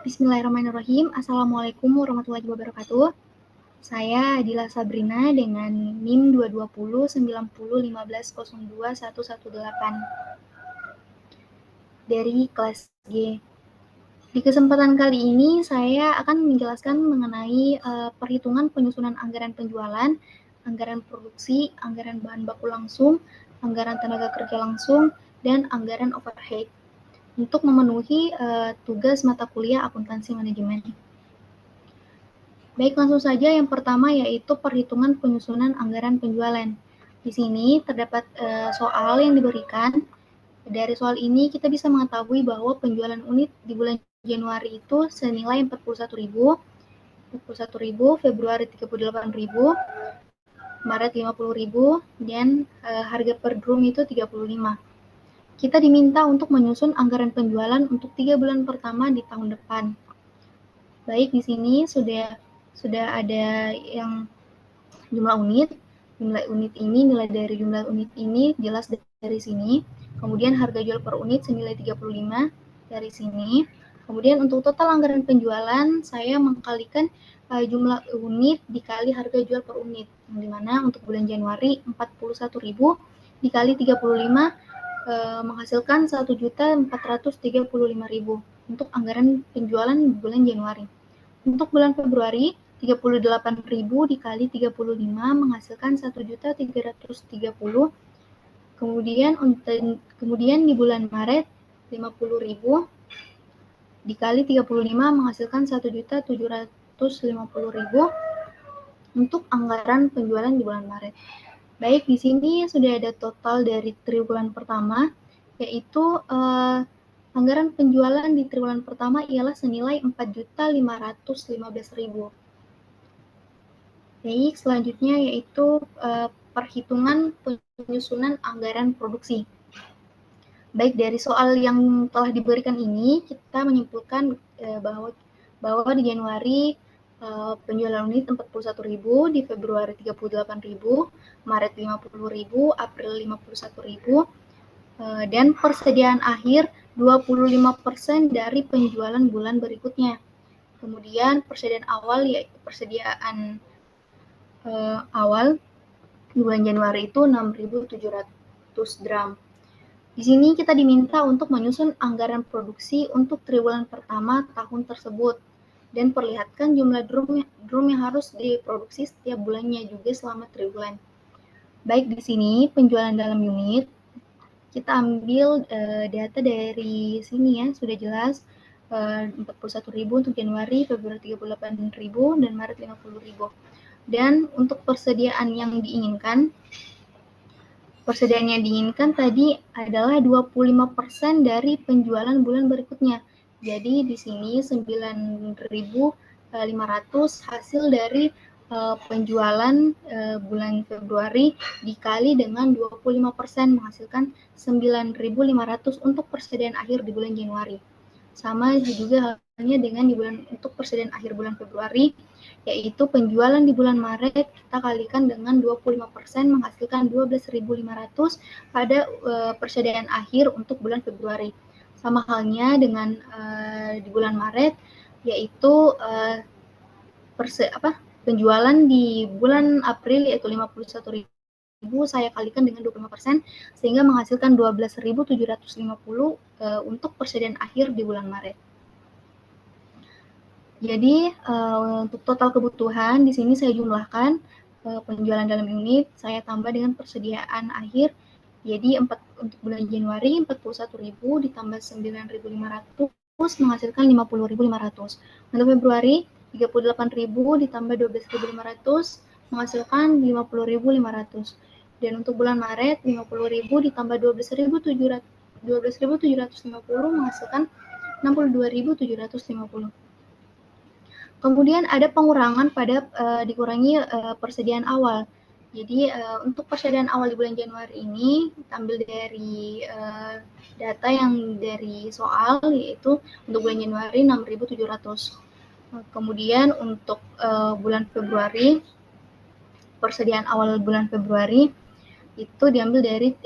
Bismillahirrahmanirrahim. Assalamualaikum warahmatullahi wabarakatuh. Saya Adila Sabrina dengan NIM 220 90 15 02 118 dari kelas G. Di kesempatan kali ini saya akan menjelaskan mengenai perhitungan penyusunan anggaran penjualan, anggaran produksi, anggaran bahan baku langsung, anggaran tenaga kerja langsung, dan anggaran overhead untuk memenuhi tugas mata kuliah akuntansi manajemen. Baik, langsung saja yang pertama yaitu perhitungan penyusunan anggaran penjualan. Di sini terdapat soal yang diberikan. Dari soal ini kita bisa mengetahui bahwa penjualan unit di bulan Januari itu senilai 41.000, Februari 38.000, Maret 50.000, dan harga per drum itu 35. Kita diminta untuk menyusun anggaran penjualan untuk 3 bulan pertama di tahun depan. Baik, di sini sudah ada yang jumlah unit ini, nilai dari jumlah unit ini jelas dari sini. Kemudian harga jual per unit senilai 35 dari sini. Kemudian untuk total anggaran penjualan saya mengkalikan jumlah unit dikali harga jual per unit, yang dimana untuk bulan Januari 41.000 dikali 35 menghasilkan 1.435.000 untuk anggaran penjualan bulan Januari. Untuk bulan Februari 38.000 dikali 35 menghasilkan 1.330. Kemudian di bulan Maret 50.000 dikali 35 menghasilkan 1.750.000 untuk anggaran penjualan di bulan Maret. Baik, di sini sudah ada total dari triwulan pertama, yaitu anggaran penjualan di triwulan pertama ialah senilai 4.515.000. Baik, selanjutnya yaitu perhitungan penyusunan anggaran produksi. Baik, dari soal yang telah diberikan ini, kita menyimpulkan bahwa di Januari penjualan unit 41.000, di Februari 38.000, Maret 50.000, April 51.000, dan persediaan akhir 25% dari penjualan bulan berikutnya. Kemudian persediaan awal yaitu persediaan awal di bulan Januari itu 6.700 drum. Di sini kita diminta untuk menyusun anggaran produksi untuk triwulan pertama tahun tersebut dan perlihatkan jumlah drum yang harus diproduksi setiap bulannya juga selama triwulan. Baik, di sini penjualan dalam unit kita ambil data dari sini ya, sudah jelas 41.000 untuk Januari, Februari 38.000, dan Maret 50.000. Dan untuk persediaan yang diinginkan tadi adalah 25% dari penjualan bulan berikutnya. Jadi di sini 9.500 hasil dari penjualan bulan Februari dikali dengan 25% menghasilkan 9.500 untuk persediaan akhir di bulan Januari. Sama juga halnya dengan untuk persediaan akhir bulan Februari, yaitu penjualan di bulan Maret kita kalikan dengan 25% menghasilkan 12.500 pada persediaan akhir untuk bulan Februari. Sama halnya dengan di bulan Maret, yaitu penjualan di bulan April yaitu 51.000 saya kalikan dengan 25% sehingga menghasilkan 12.750 untuk persediaan akhir di bulan Maret. Jadi untuk total kebutuhan di sini saya jumlahkan penjualan dalam unit saya tambah dengan persediaan akhir. Jadi untuk bulan Januari 41.000 ditambah 9.500 menghasilkan 50.500. Untuk Februari 38.000 ditambah 12.500 menghasilkan 50.500. Dan untuk bulan Maret 50.000 ditambah 12.750 menghasilkan 62.750. Kemudian ada pengurangan pada dikurangi persediaan awal. Jadi untuk persediaan awal di bulan Januari ini ambil dari data yang dari soal, yaitu untuk bulan Januari 6.700. Kemudian untuk bulan Februari, persediaan awal bulan Februari itu diambil dari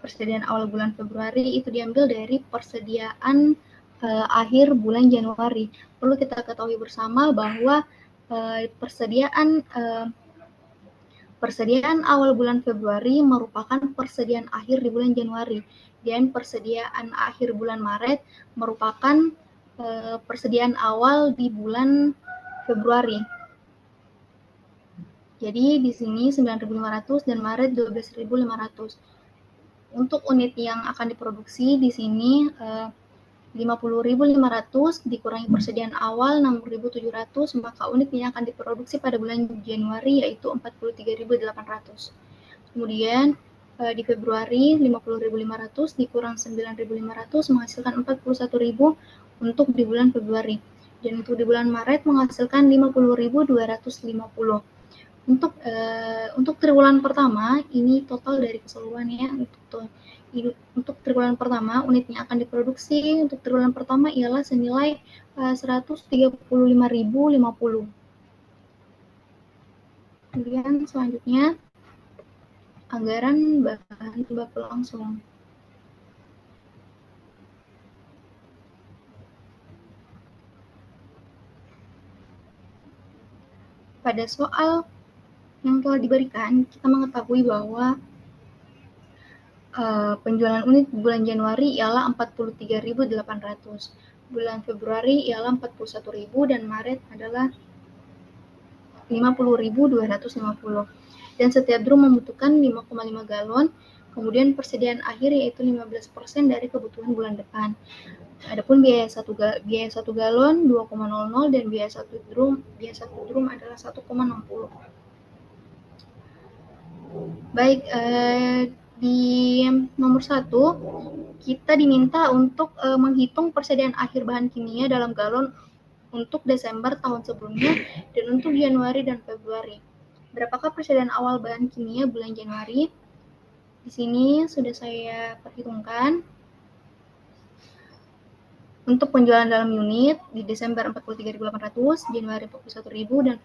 persediaan awal bulan Februari itu diambil dari persediaan akhir bulan Januari. Perlu kita ketahui bersama bahwa persediaan awal bulan Februari merupakan persediaan akhir di bulan Januari, dan persediaan akhir bulan Maret merupakan persediaan awal di bulan Februari. Jadi di sini 9.500 dan Maret 12.500. Untuk unit yang akan diproduksi di sini 50.500 dikurangi persediaan awal 6.700, maka unit yang akan diproduksi pada bulan Januari yaitu 43.800. Kemudian di Februari 50.500 dikurang 9.500 menghasilkan 41.000 untuk di bulan Februari. Dan untuk di bulan Maret menghasilkan 50.250. Untuk triwulan pertama ini total dari keseluruhan ya. Untuk triwulan pertama unit yang akan diproduksi untuk triwulan pertama ialah senilai 135.050. Kemudian selanjutnya anggaran bahan baku langsung. Pada soal yang telah diberikan, kita mengetahui bahwa penjualan unit bulan Januari ialah 43.800, bulan Februari ialah 41.000, dan Maret adalah 50.250. Dan setiap drum membutuhkan 5,5 galon, kemudian persediaan akhir yaitu 15% dari kebutuhan bulan depan. Adapun biaya satu galon 2,00 dan biaya satu drum adalah 1,60. Baik, di nomor 1 kita diminta untuk menghitung persediaan akhir bahan kimia dalam galon untuk Desember tahun sebelumnya dan untuk Januari dan Februari. Berapakah persediaan awal bahan kimia bulan Januari? Di sini sudah saya perhitungkan. Untuk penjualan dalam unit di Desember 43.800, Januari 41.000, dan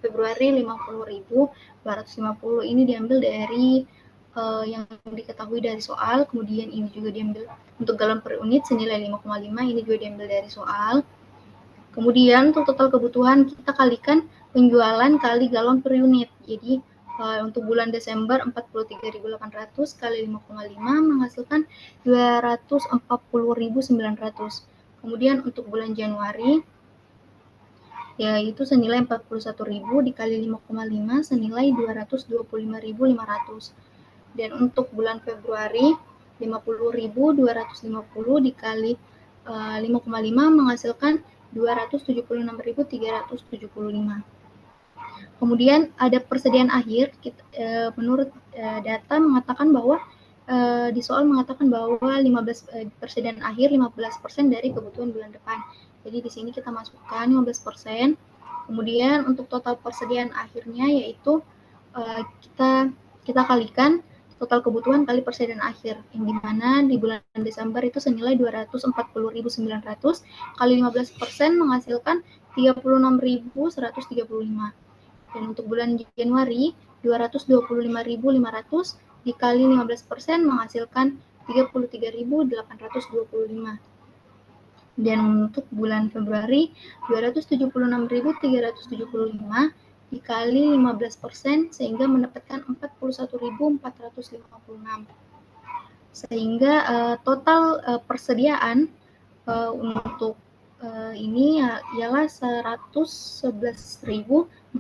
Februari 50.250. Ini diambil dari yang diketahui dari soal, kemudian ini juga diambil untuk galon per unit senilai 5,5, ini juga diambil dari soal. Kemudian untuk total kebutuhan kita kalikan penjualan kali galon per unit. Jadi untuk bulan Desember 43.800 kali 5,5 menghasilkan 240.900. Kemudian untuk bulan Januari yaitu senilai 41.000 dikali 5,5 senilai 225.500. Dan untuk bulan Februari 50.250 dikali 5,5 menghasilkan 276.375. Kemudian ada persediaan akhir. Menurut data mengatakan bahwa di soal mengatakan bahwa persediaan akhir 15% dari kebutuhan bulan depan. Jadi di sini kita masukkan 15%. Kemudian untuk total persediaan akhirnya yaitu kita kalikan total kebutuhan kali persediaan akhir, yang dimana di bulan Desember itu senilai 240.900 kali 15% menghasilkan 36.135. Dan untuk bulan Januari 225.500 dikali 15% menghasilkan 33.825. Dan untuk bulan Februari 276.375 dikali 15% sehingga mendapatkan 41.456. Sehingga total persediaan untuk ini ialah 111.416.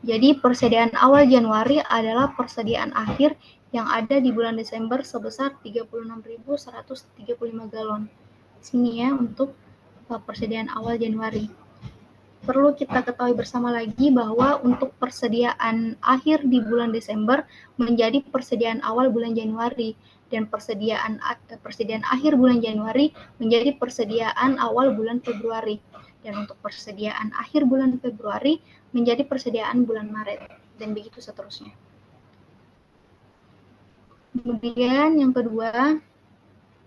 Jadi persediaan awal Januari adalah persediaan akhir yang ada di bulan Desember sebesar 36.135 galon. Sini ya untuk persediaan awal Januari. Perlu kita ketahui bersama lagi bahwa untuk persediaan akhir di bulan Desember menjadi persediaan awal bulan Januari, dan persediaan akhir bulan Januari menjadi persediaan awal bulan Februari, dan untuk persediaan akhir bulan Februari menjadi persediaan bulan Maret, dan begitu seterusnya. Kemudian yang kedua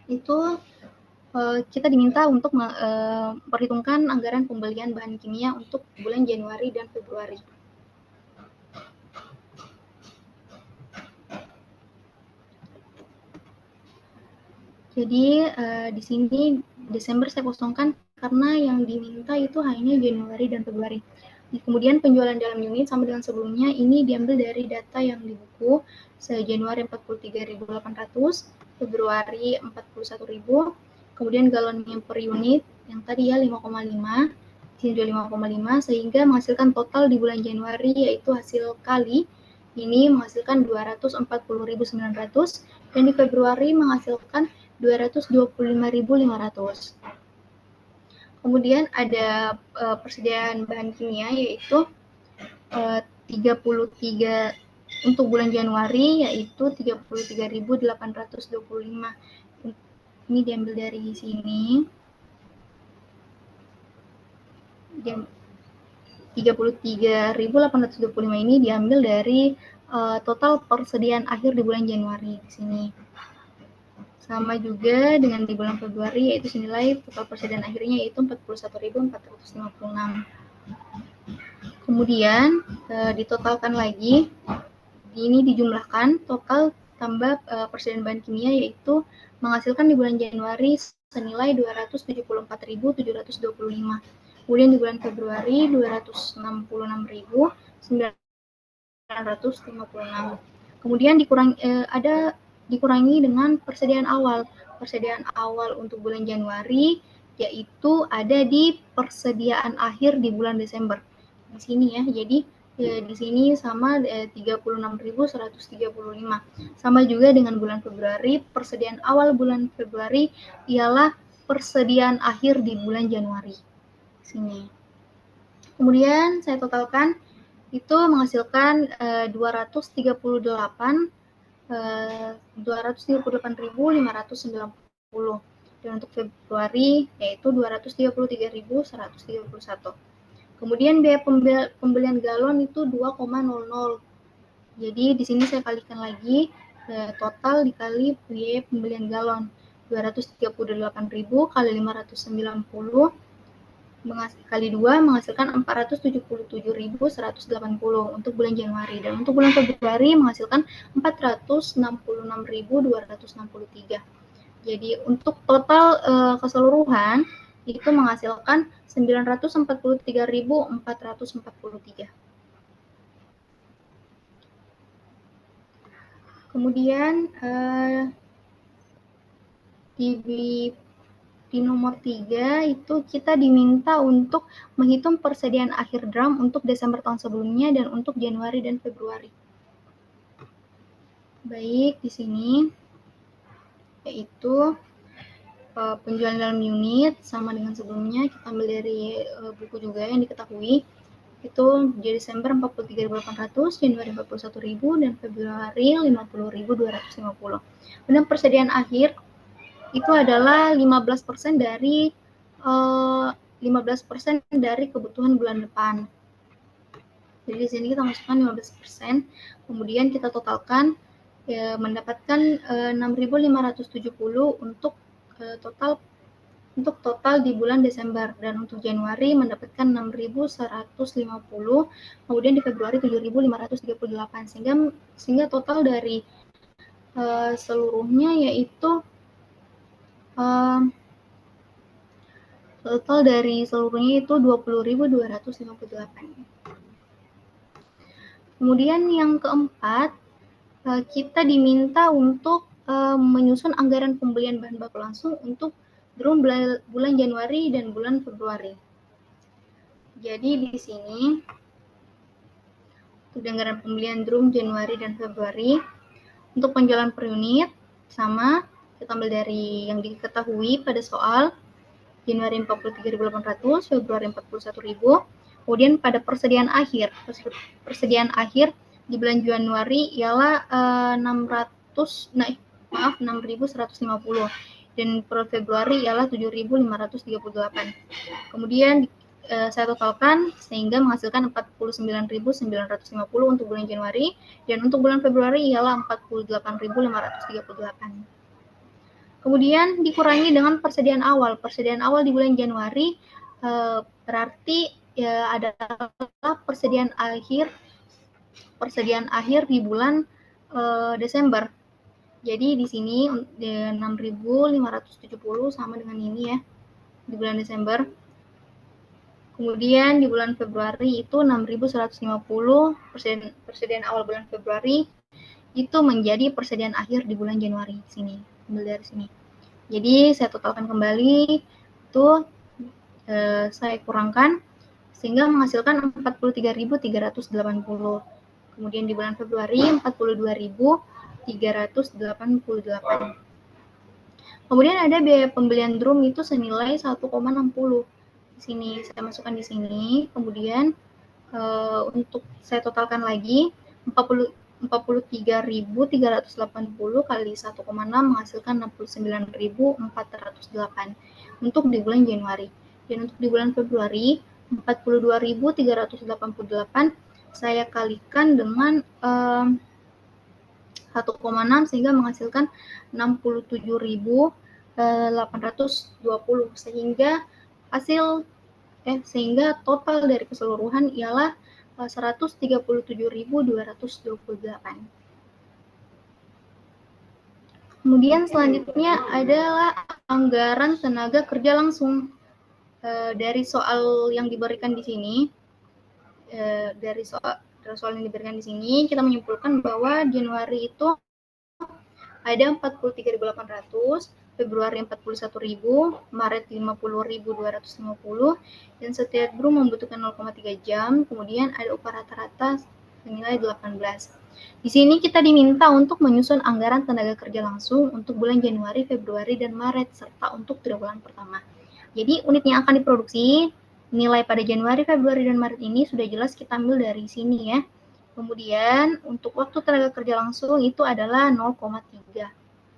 itu kita diminta untuk memperhitungkan anggaran pembelian bahan kimia untuk bulan Januari dan Februari. Jadi di sini Desember saya kosongkan karena yang diminta itu hanya Januari dan Februari. Kemudian penjualan dalam unit sama dengan sebelumnya ini diambil dari data yang di buku. Januari 43.800, Februari 41.000, kemudian galonnya per unit yang tadi ya 5,5, sini juga 5,5, sehingga menghasilkan total di bulan Januari yaitu hasil kali ini menghasilkan 240.900 dan di Februari menghasilkan 225.500. Kemudian ada persediaan bahan kimia yaitu 33 untuk bulan Januari yaitu 33.825. Ini diambil dari sini. 33.825 ini diambil dari total persediaan akhir di bulan Januari di sini. Sama juga dengan di bulan Februari, yaitu senilai total persediaan akhirnya yaitu 41.456. Kemudian ditotalkan lagi, ini dijumlahkan total tambah persediaan bahan kimia yaitu menghasilkan di bulan Januari senilai 274.725. Kemudian di bulan Februari 266.956. Kemudian dikurangi dengan persediaan awal. Persediaan awal untuk bulan Januari yaitu ada di persediaan akhir di bulan Desember. Di sini ya. Jadi di sini sama 36.135. Sama juga dengan bulan Februari, persediaan awal bulan Februari ialah persediaan akhir di bulan Januari. Sini. Kemudian saya totalkan itu menghasilkan 238.590 dan untuk Februari yaitu 233.131. Kemudian biaya pembelian galon itu 2,00. Jadi di sini saya kalikan lagi total dikali biaya pembelian galon 238.000 kali 590 kali 2 menghasilkan 477.180 untuk bulan Januari dan untuk bulan Februari menghasilkan 466.263. Jadi untuk total keseluruhan itu menghasilkan 943.443. Kemudian di nomor 3 itu kita diminta untuk menghitung persediaan akhir drum untuk Desember tahun sebelumnya dan untuk Januari dan Februari. Baik, di sini yaitu penjualan dalam unit sama dengan sebelumnya, kita ambil dari buku juga yang diketahui. Itu di Desember 43.800, Januari 41.000 dan Februari 50.250. Dan persediaan akhir itu adalah 15% dari 15% dari kebutuhan bulan depan. Jadi di sini kita masukkan 15%, kemudian kita totalkan mendapatkan 6.570 untuk total di bulan Desember dan untuk Januari mendapatkan 6.150, kemudian di Februari 7.538 sehingga total dari seluruhnya yaitu total dari seluruhnya itu 20.258. Kemudian yang keempat, kita diminta untuk menyusun anggaran pembelian bahan baku langsung untuk drum bulan Januari dan bulan Februari. Jadi di sini untuk anggaran pembelian drum Januari dan Februari untuk penjualan per unit sama kita ambil dari yang diketahui pada soal. Januari 43.800, Februari 41.000. Kemudian pada persediaan akhir di bulan Januari ialah 6.150 dan per Februari ialah 7.538. Kemudian saya totalkan sehingga menghasilkan 49.950 untuk bulan Januari dan untuk bulan Februari ialah 48.538. Kemudian dikurangi dengan persediaan awal. Persediaan awal di bulan Januari berarti adalah persediaan akhir di bulan Desember. Jadi di sini 6.570 sama dengan ini ya di bulan Desember. Kemudian di bulan Februari itu 6.150 persediaan awal bulan Februari itu menjadi persediaan akhir di bulan Januari sini. Ambil dari sini. Jadi saya totalkan kembali itu saya kurangkan sehingga menghasilkan 43.380. Kemudian di bulan Februari 42.388. Kemudian ada biaya pembelian drum itu senilai 1,60. Di sini saya masukkan di sini. Kemudian untuk saya totalkan lagi 43.380 kali 1,6 menghasilkan 69.408 untuk di bulan Januari. Dan untuk di bulan Februari 42.388 saya kalikan dengan 1,6 sehingga menghasilkan 67.820 sehingga total dari keseluruhan ialah 137.228. Kemudian selanjutnya adalah anggaran tenaga kerja langsung. Dari soal yang diberikan di sini, dari soal yang diberikan di sini, kita menyimpulkan bahwa Januari itu ada 43.800, Februari 41.000, Maret 50.250, dan setiap guru membutuhkan 0,3 jam, kemudian ada upah rata-rata senilai 18. Di sini kita diminta untuk menyusun anggaran tenaga kerja langsung untuk bulan Januari, Februari, dan Maret, serta untuk triwulan pertama. Jadi unit yang akan diproduksi, nilai pada Januari, Februari, dan Maret ini sudah jelas kita ambil dari sini ya. Kemudian untuk waktu tenaga kerja langsung itu adalah 0,3.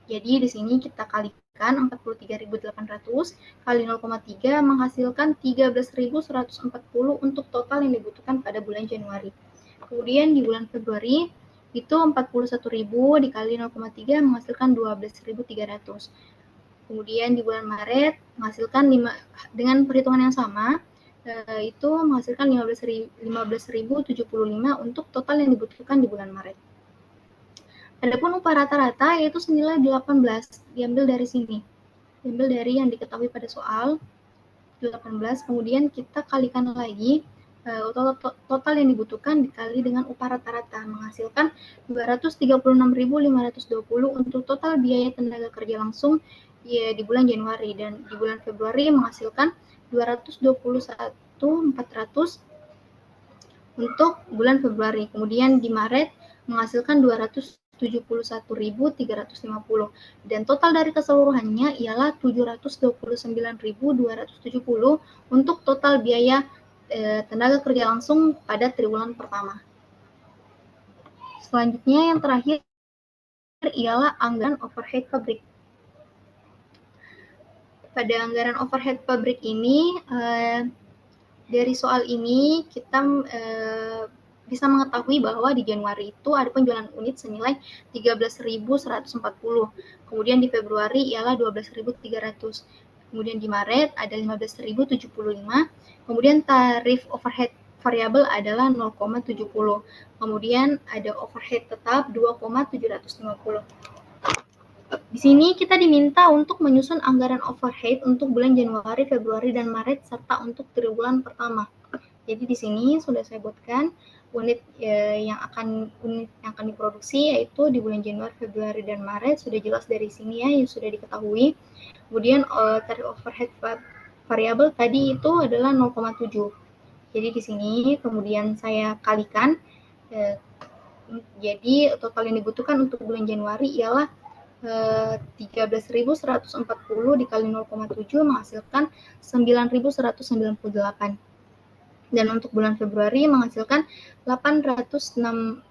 Jadi di sini kita kalikan 43.800 kali 0,3 menghasilkan 13.140 untuk total yang dibutuhkan pada bulan Januari. Kemudian di bulan Februari itu 41.000 dikali 0,3 menghasilkan 12.300. Kemudian di bulan Maret menghasilkan dengan perhitungan yang sama, itu menghasilkan 15.075 untuk total yang dibutuhkan di bulan Maret. Adapun upah rata-rata yaitu senilai 18, diambil dari sini. Diambil dari yang diketahui pada soal 18, kemudian kita kalikan lagi total yang dibutuhkan dikali dengan upah rata-rata menghasilkan 236.520 untuk total biaya tenaga kerja langsung ya di bulan Januari, dan di bulan Februari menghasilkan 221.400 untuk bulan Februari. Kemudian di Maret menghasilkan 271.350 dan total dari keseluruhannya ialah 729.270 untuk total biaya tenaga kerja langsung pada triwulan pertama. Selanjutnya yang terakhir ialah anggaran overhead pabrik. Pada anggaran overhead pabrik ini, dari soal ini kita bisa mengetahui bahwa di Januari itu ada penjualan unit senilai 13.140. Kemudian di Februari ialah 12.300. Kemudian di Maret ada 15.075. Kemudian tarif overhead variabel adalah 0,70. Kemudian ada overhead tetap 2,750. Di sini kita diminta untuk menyusun anggaran overhead untuk bulan Januari, Februari, dan Maret serta untuk triwulan pertama. Jadi di sini sudah saya buatkan unit yang akan diproduksi yaitu di bulan Januari, Februari, dan Maret sudah jelas dari sini ya yang sudah diketahui. Kemudian tarif overhead variabel tadi itu adalah 0,7. Jadi di sini kemudian saya kalikan. Jadi total yang dibutuhkan untuk bulan Januari ialah 13.140 dikali 0,7 menghasilkan 9.198. Dan untuk bulan Februari menghasilkan 8.610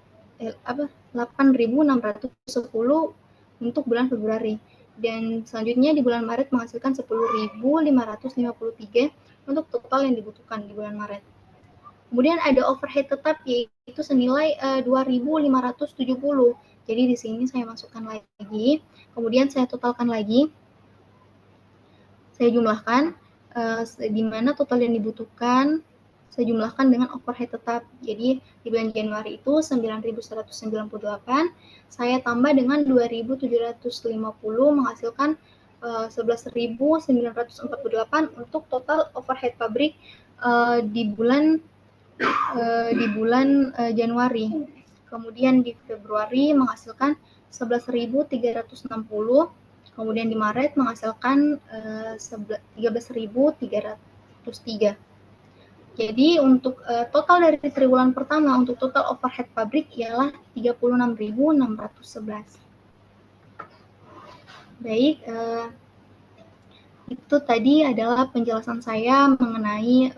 untuk bulan Februari. Dan selanjutnya di bulan Maret menghasilkan 10.553 untuk total yang dibutuhkan di bulan Maret. Kemudian ada overhead tetap yaitu senilai 2.570. Jadi di sini saya masukkan lagi, kemudian saya totalkan lagi, saya jumlahkan di mana total yang dibutuhkan saya jumlahkan dengan overhead tetap. Jadi di bulan Januari itu 9.198, saya tambah dengan 2.750 menghasilkan 11.948 untuk total overhead pabrik di bulan Januari. Kemudian di Februari menghasilkan 11.360, kemudian di Maret menghasilkan 13.303. Jadi untuk total dari triwulan pertama untuk total overhead pabrik ialah 36.611. Baik, itu tadi adalah penjelasan saya mengenai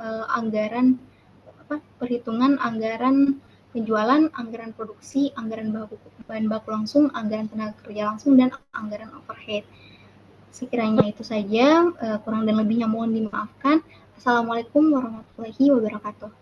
perhitungan anggaran penjualan, anggaran produksi, anggaran bahan baku langsung, anggaran tenaga kerja langsung, dan anggaran overhead. Sekiranya itu saja, kurang dan lebihnya mohon dimaafkan. Assalamualaikum warahmatullahi wabarakatuh.